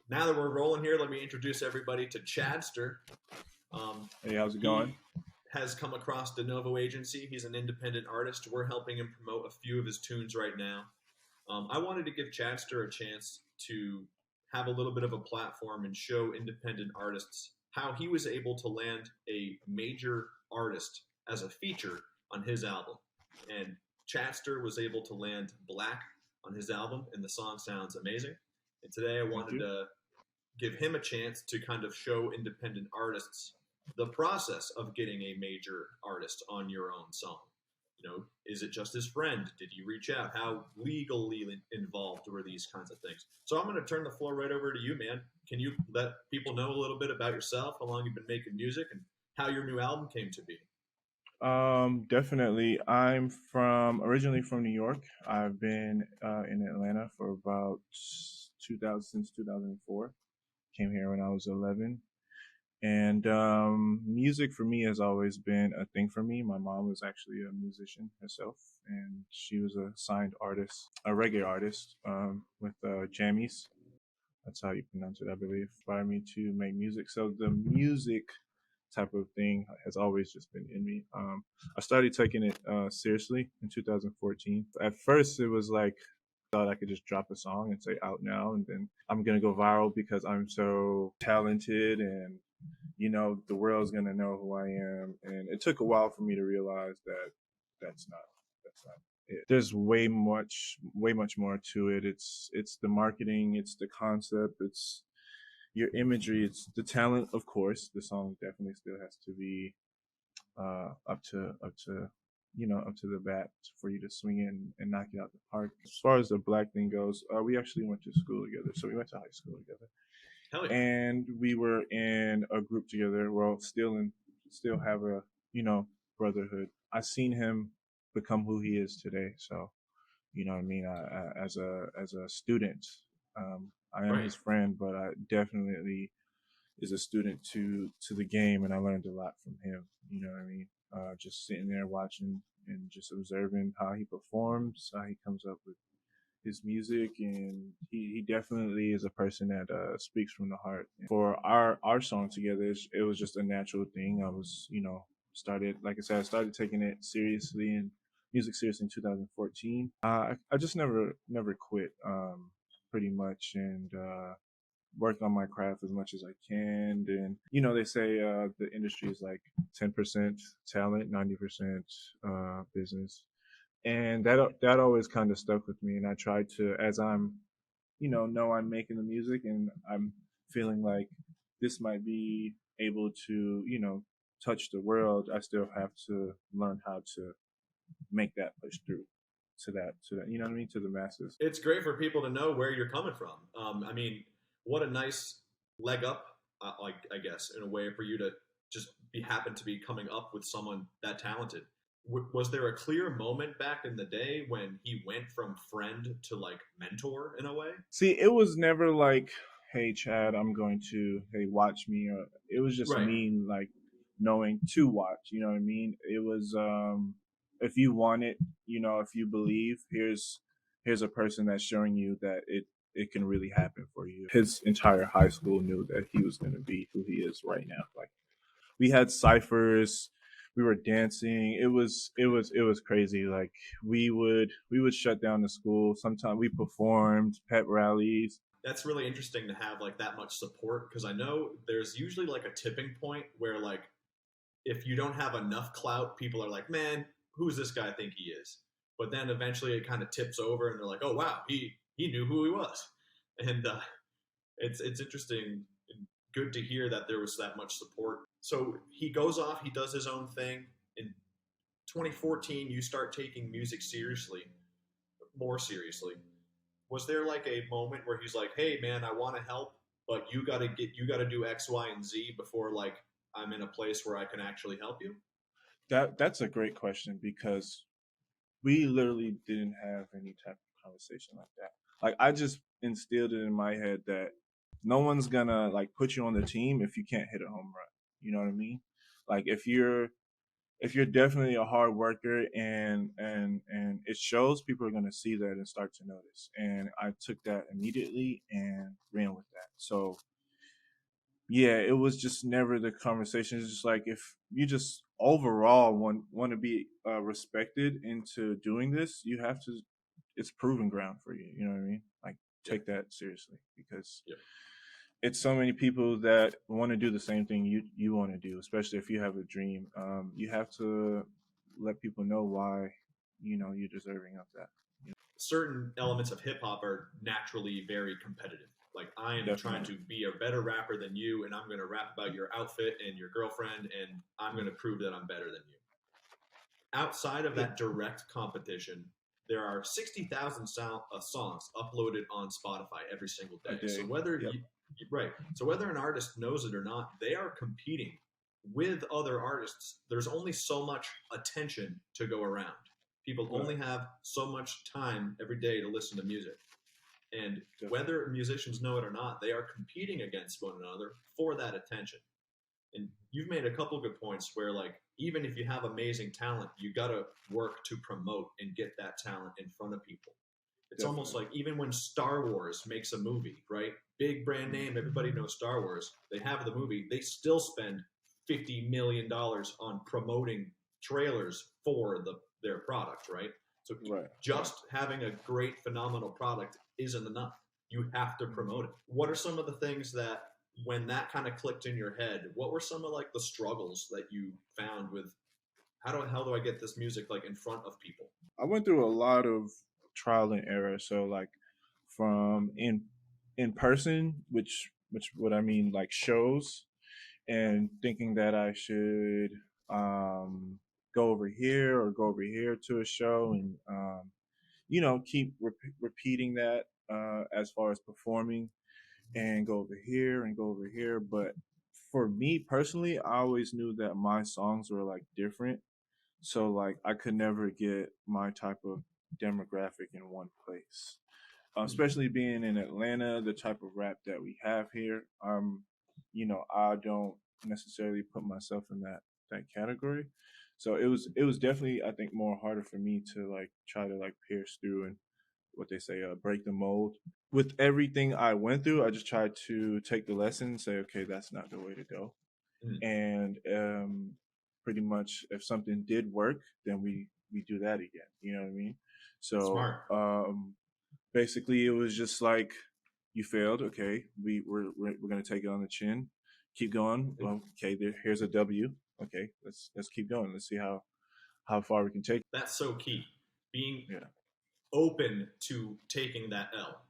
Now that we're rolling here, let me introduce everybody to Chadster. Hey, how's it going? He has come across the Novo Agency. He's an independent artist. We're helping him promote a few of his tunes right now. I wanted to give Chadster a chance to have a little bit of a platform and show independent artists how he was able to land a major artist as a feature on his album. And Chadster was able to land Black on his album, and the song sounds amazing. And today I Thank wanted you. to give him a chance to kind of show independent artists the process of getting a major artist on your own song. Is it just his friend? Did you reach out? How legally involved were these kinds of things? So I'm going to turn the floor right over to you, man. Can you let people know a little bit about yourself, how long you've been making music, and how your new album came to be? Definitely. I'm from originally from New York. I've been in Atlanta for about 2000 since 2004. Came here when I was 11, and music for me has always been a thing for me. My mom was actually a musician herself, and she was a signed artist, a reggae artist, with Jammies. That's how you pronounce it, I believe. Inspired me to make music. So the music type of thing has always just been in me. I started taking it seriously in 2014. At first, it was like I thought I could just drop a song and say out now, and then I'm gonna go viral because I'm so talented, and the world's gonna know who I am. And it took a while for me to realize that that's not that's not it. There's way much more to it. It's the marketing, it's the concept, it's your imagery, it's the talent. Of course, the song definitely still has to be up to the bat for you to swing in and knock it out the park. As far as the Black thing goes, we actually went to school together. So we went to high school together, Hell yeah. and we were in a group together. Well, still have a brotherhood. I seen him become who he is today. So what I mean. As a student, I am Right. his friend, but I definitely is a student to the game, and I learned a lot from him. You know what I mean? Just sitting there watching and just observing how he performs, how he comes up with his music, and he definitely is a person that speaks from the heart. For our song together, it was just a natural thing. I was started, like I said, I started taking it seriously and music seriously in 2014. I just never quit, pretty much, and work on my craft as much as I can. And they say the industry is like 10% talent, 90% business, and that always kind of stuck with me. And I tried to, as I'm, know I'm making the music, and I'm feeling like this might be able to, touch the world. I still have to learn how to make that push through to that, you know what I mean, to the masses. It's great for people to know where you're coming from. I mean, what a nice leg up, like I guess, in a way for you to just be happen to be coming up with someone that talented. Was there a clear moment back in the day when he went from friend to like mentor in a way? See, it was never like, hey Chad, I'm going to, hey, watch me, or it was just Right. me like knowing to watch, you know what I mean? It was if you want it, if you believe, here's a person that's showing you that it can really happen for you. His entire high school knew that he was going to be who he is right now. Like, we had ciphers, we were dancing. It was crazy. Like, we would shut down the school. Sometimes we performed pep rallies. That's really interesting to have like that much support because I know there's usually like a tipping point where like if you don't have enough clout, people are like, "Man, who's this guy think he is?" But then eventually it kind of tips over, and they're like, "Oh wow, he knew who he was," and it's interesting and good to hear that there was that much support. So he goes off, he does his own thing. In 2014, you start taking music seriously, more seriously. Was there like a moment where he's like, "Hey man, I want to help, but you got to do X, Y, and Z before like I'm in a place where I can actually help you"? That's a great question, because we literally didn't have any type of conversation like that. Like, I just instilled it in my head that no one's gonna like put you on the team if you can't hit a home run. You know what I mean? Like, if you're if you're definitely a hard worker and it shows, people are going to see that and start to notice. And I took that immediately and ran with that. So yeah, it was just never the conversation. It's just like, if you just overall want to be respected into doing this, you have to. It's proven ground for you. You know what I mean? Like, Yeah. take that seriously, because Yeah. it's so many people that want to do the same thing you want to do, especially if you have a dream. You have to let people know why you're deserving of that. Certain elements of hip hop are naturally very competitive. Like, I am trying Definitely. to be a better rapper than you, and I'm going to rap about your outfit and your girlfriend, and I'm going to prove that I'm better than you. Outside of Yeah. that direct competition, there are 60,000 songs uploaded on Spotify every single A day. So day. whether Yep. right, so whether an artist knows it or not, they are competing with other artists. There's only so much attention to go around. People Right. only have so much time every day to listen to music. And Definitely. whether musicians know it or not, they are competing against one another for that attention. And you've made a couple good points where, like, even if you have amazing talent, you got to work to promote and get that talent in front of people. It's almost Definitely. like, even when Star Wars makes a movie, right? Big brand name, everybody knows Star Wars. They have the movie, they still spend $50 million on promoting trailers for their product, right? So Right. Right. just having a great, phenomenal product isn't enough. You have to Mhm. promote it. What are some of the things that, when that kind of clicked in your head, what were some of, like, the struggles that you found with how do I get this music, like, in front of people? I went through a lot of trial and error. So, like, from in person, which what I mean, like, shows, and thinking that I should um go over here or go over here to a show, and keep repeating that as far as performing, and go over here and go over here. But for me personally, I always knew that my songs were like different. So, like, I could never get my type of demographic in one place. Especially being in Atlanta, the type of rap that we have here. I don't necessarily put myself in that category. So it was definitely, I think, more harder for me to, like, try to, like, pierce through and, what they say, break the mold. With everything I went through, I just tried to take the lesson and say, okay, that's not the way to go. Mm, And pretty much, if something did work, then we do that again. You know what I mean? So smart. basically, it was just like, you failed. Okay, we're gonna take it on the chin. Keep going. Well, okay, here's a W. Okay, let's keep going. Let's see how far we can take. That's so key. Being Yeah. open to taking that L.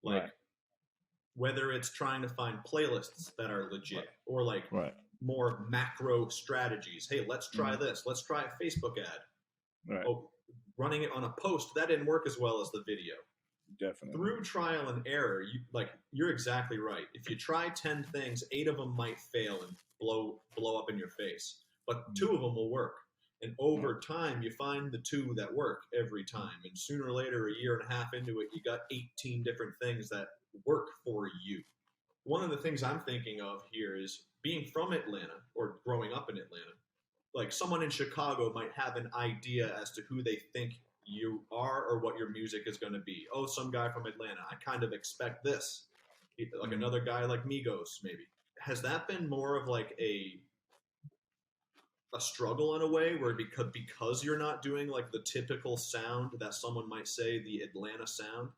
Like, Right. whether it's trying to find playlists that are legit, Right. or, like, Right. more macro strategies. Hey, let's try Mm-hmm. this. Let's try a Facebook ad. Right. Oh, running it on a post, that didn't work as well as the video. Definitely. Through trial and error, you're exactly right. If you try 10 things, 8 of them might fail and blow up in your face, but 2 Mm-hmm. of them will work. And Right. over time, you find the 2 that work every time. And sooner or later, a year and a half into it, you got 18 different things that work for you. One of the things I'm thinking of here is, being from Atlanta, or growing up in Atlanta. Like, someone in Chicago might have an idea as to who they think you are or what your music is going to be. Oh, some guy from Atlanta, I kind of expect this. Like, Mm-hmm. another guy like Migos, maybe. Has that been more of, like, a struggle in a way, where, because you're not doing, like, the typical sound that someone might say, the Atlanta sound,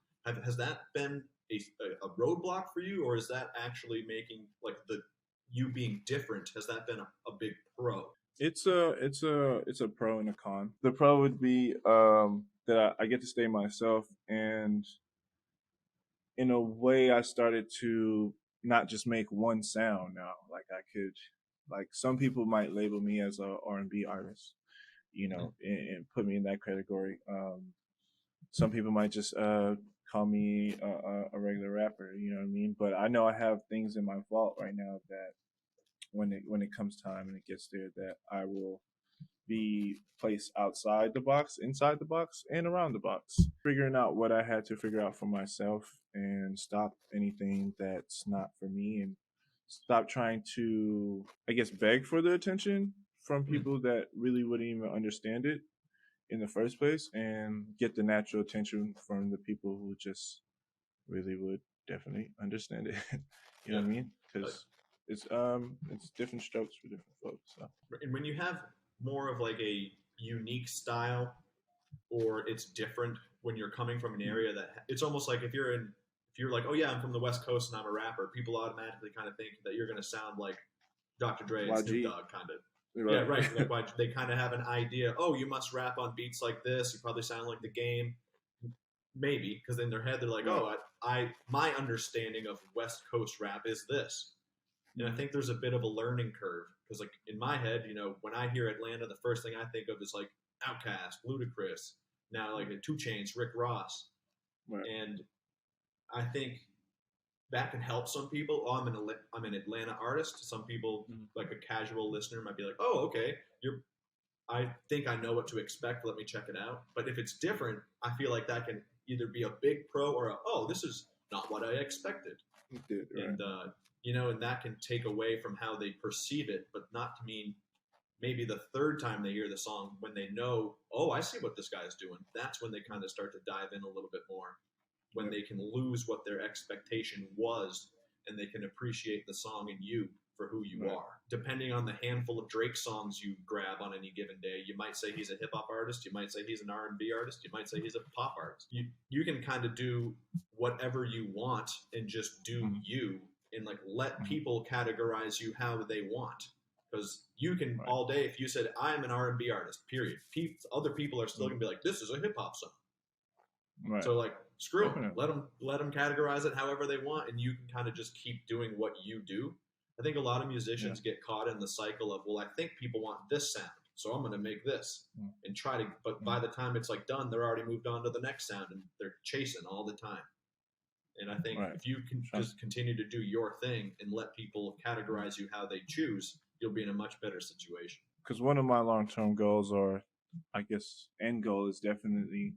has that been a roadblock for you, or is that actually making, like, the you being different, has that been a big pro? It's a pro and a con. The pro would be that I get to stay myself, and in a way, I started to not just make one sound now. Like, I could, like, some people might label me as a R&B artist, and put me in that category. Some people might just call me a regular rapper. You know what I mean? But I know I have things in my vault right now that, when it comes time and it gets there, that I will be placed outside the box, inside the box, and around the box. Figuring out what I had to figure out for myself, and stop anything that's not for me, and stop trying to, I guess, beg for the attention from Mm. people that really wouldn't even understand it in the first place, and get the natural attention from the people who just really would definitely understand it. You know Yeah. what I mean? Uh, Because it's different strokes for different folks. So and when you have more of like a unique style, or it's different when you're coming from an area that it's almost like if you're like, oh yeah, I'm from the West Coast and I'm a rapper, people automatically kind of think that you're going to sound like Dr. Dre and Snoop YG, Dogg, kind of. Yeah, right? right. Like why they kind of have an idea. Oh, you must rap on beats like this. You probably sound like the Game, maybe, because in their head they're like, Right. oh, my understanding of West Coast rap is this, and I Mm-hmm. think there's a bit of a learning curve because, like in my head, when I hear Atlanta, the first thing I think of is like Outkast, Ludacris, now like a Two Chains, Rick Ross, Right. and I think that can help some people. Oh, I'm an Atlanta artist. Some people, Mm-hmm. like a casual listener, might be like, oh, okay, you're. I think I know what to expect. Let me check it out. But if it's different, I feel like that can either be a big pro or oh, this is not what I expected, Did right. and and that can take away from how they perceive it, but not to mean maybe the third time they hear the song, when they know, oh, I see what this guy's doing, that's when they kind of start to dive in a little bit more, when Yep. they can lose what their expectation was and they can appreciate the song and you for who you Right. are. Depending on the handful of Drake songs you grab on any given day, you might say he's a hip hop artist, you might say he's an R&B artist, you might say he's a pop artist. You can kind of do whatever you want and just do Mm-hmm. you, and like let Mm-hmm. people categorize you how they want, because you can Right. all day, if you said I'm an R&B artist, period, other people are still Mm-hmm. gonna be like, this is a hip hop song. Right. So like, screw them. Definitely. Let them categorize it however they want, and you can kind of just keep doing what you do. I think a lot of Yeah. musicians get caught in the cycle of, well, I think people want this sound, so I'm going to make this Mm-hmm. and try to. But by the time it's like done, they're already moved on to the next sound, and they're chasing all the time. And I think Right. if you can Sure. just continue to do your thing and let people categorize you how they choose, you'll be in a much better situation. Because one of my long-term goals, or I guess end goal, is definitely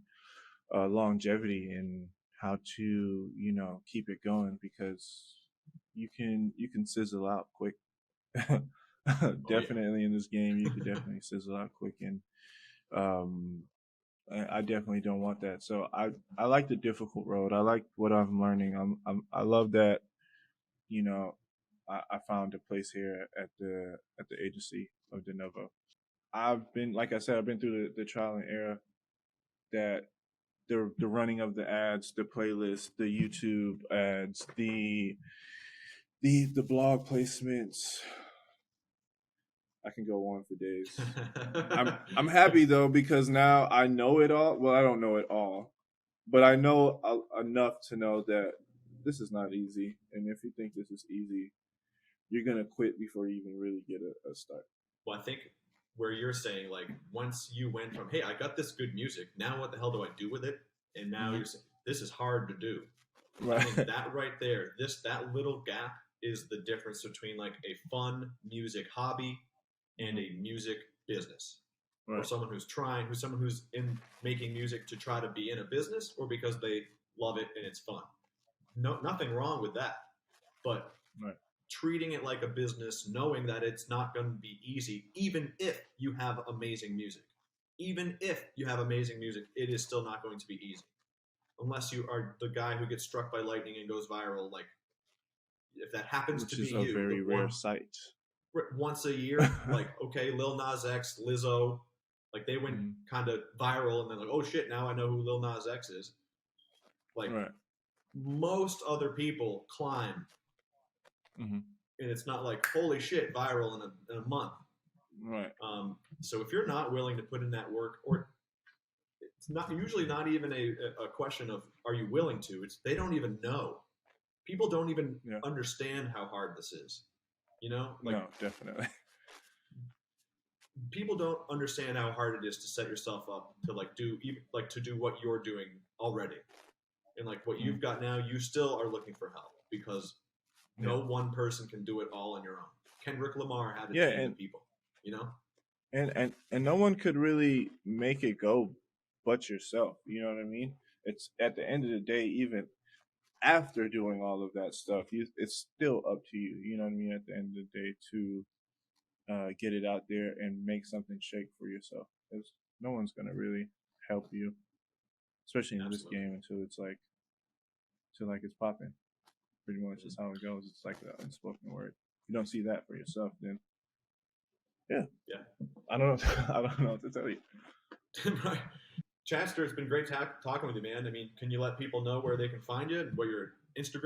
longevity and how to keep it going, because you can sizzle out quick. Oh yeah. Definitely in this game, you could definitely sizzle out quick, and um, I definitely don't want that. So I like the difficult road. I like what I'm learning. I love that. You know, I found a place here at the agency of the Novo. I've been, like I said, I've been through the trial and error, that the running of the ads, the playlist, the YouTube ads, the blog placements. I can go on for days. I'm happy though, because now I know it all. Well, I don't know it all, but I know enough to know that this is not easy. And if you think this is easy, you're gonna quit before you even really get a start. Well, I think where you're saying, like, once you went from, hey, I got this good music, now what the hell do I do with it? And now Mm-hmm. you're saying, this is hard to do. I Right. think that right there, that little gap is the difference between like a fun music hobby and Mm-hmm. a music business. Or Right. someone who's in making music to try to be in a business, or because they love it and it's fun. No, nothing wrong with that. But Right. treating it like a business, knowing that it's not going to be easy, even if you have amazing music. Even if you have amazing music, it is still not going to be easy. Unless you are the guy who gets struck by lightning and goes viral. Like, if that happens to Which be is a you, the very rare one sight. once a year, like, okay, Lil Nas X, Lizzo, like they went Mm-hmm. kind of viral, and then like, oh shit, now I know who Lil Nas X is. Like, Right. most other people climb, Mm-hmm. and it's not like, holy shit, viral in a month. Right. So if you're not willing to put in that work, or it's not usually not even a question of are you willing to, it's they don't even know. People don't even Yeah. understand how hard this is. Like, No, definitely. people don't understand how hard it is to set yourself up to to do what you're doing already, and like what Mm-hmm. you've got now. You still are looking for help, because Yeah. no one person can do it all on your own. Kendrick Lamar had a Yeah, team and of people. You know. and no one could really make it go but yourself. You know what I mean? It's at the end of the day, even after doing all of that stuff, it's still up to you. You know what I mean? At the end of the day, to get it out there and make something shake for yourself. Because no one's gonna really help you, especially in this game, until like it's popping. Pretty much is how it goes. It's like the unspoken word. If you don't see that for yourself, then yeah. I don't know. I don't know what to tell you. Right. Chadster, it's been great talking with you, man. I mean, can you let people know where they can find you and what your Instagram